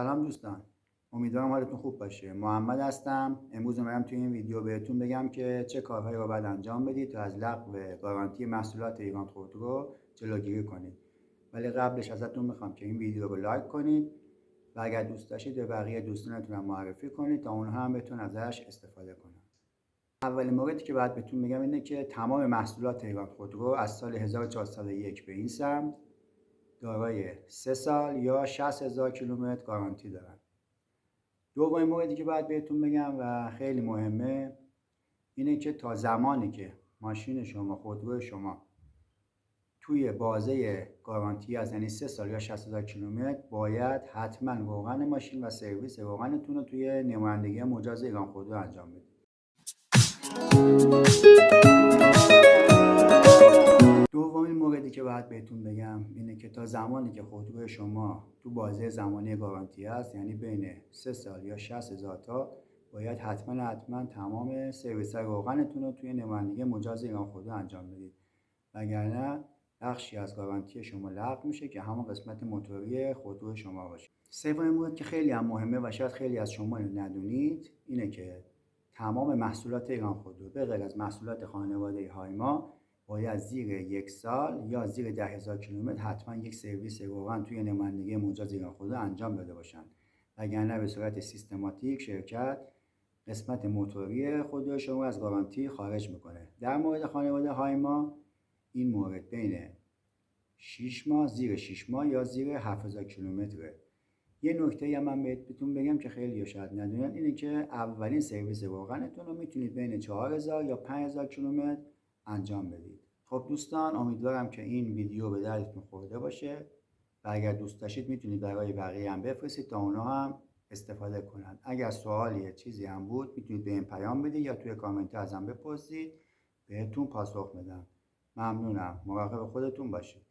سلام دوستان، امیدوارم حالتون خوب باشه. محمد هستم. امروز اومدم توی این ویدیو بهتون بگم که چه کارهایی رو باید انجام بدید تا از لغو گارانتی محصولات ایران خودرو جلوگیری کنید. ولی قبلش ازتون میخوام که این ویدیو رو لایک کنید و اگر دوست داشتید به بقیه دوستانتون هم معرفی کنید تا اونها هم بتونن ازش استفاده کنن. اولین موردی که باید بهتون بگم اینه که تمام محصولات ایران خودرو از سال 1401 به این سمت دارای 3 سال یا 60,000 کیلومتر گارانتی دارن. دومین موردی که باید بهتون بگم و خیلی مهمه اینه که تا زمانی که ماشین شما خودرو شما توی بازه گارانتی از یعنی 3 سال یا 60,000 کیلومتر باید حتما روغن ماشین و سرویس روغنتون رو توی نمایندگی مجاز ایران خودرو انجام بدید. دومین موردی که باید بهتون بگم اینه که تا زمانی که خودرو شما تو بازه زمانی گارانتی است یعنی بین 3 سال یا 60,000 تا باید حتما تمام سرویس روغنتون رو توی نمایندگی مجاز ایران خودرو انجام بدید، وگرنه بخشی از گارانتی شما لغو میشه که همون قسمت موتوری خودرو شما باشه. سومین مورد که خیلی هم مهمه و شاید خیلی از شما ندونید اینه که تمام محصولات ایران خودرو به غیر از محصولات خانواده هایما باید زیر 1 سال یا زیر 10,000 کیلومتر حتما یک سرویس روغن توی نمایندگی مجاز ایران خودرو انجام داده باشن، وگرنه به صورت سیستماتیک شرکت قسمت موتوری خودرو شما از گارانتی خارج میکنه. در مورد خانواده هایما این مورد بین 6 ماه، زیر 6 ماه یا زیر 7,000 کیلومتره. یه نکته هم من بهتون بگم که خیلی شاید ندونن اینه که اولین سرویس روغنتون رو میتونید بین 4,000 یا 5,000 کیلومتر انجام بدید. خب دوستان، امیدوارم که این ویدیو به دردتون خورده باشه و اگر دوست داشتید میتونید برای بقیه هم بفرستید تا اونا هم استفاده کنن. اگر سوالی چیزی هم بود میتونید به این پیام بدید یا توی کامنت ازم بپرسید، بهتون پاسخ میدم. ممنونم. مراقب خودتون باشید.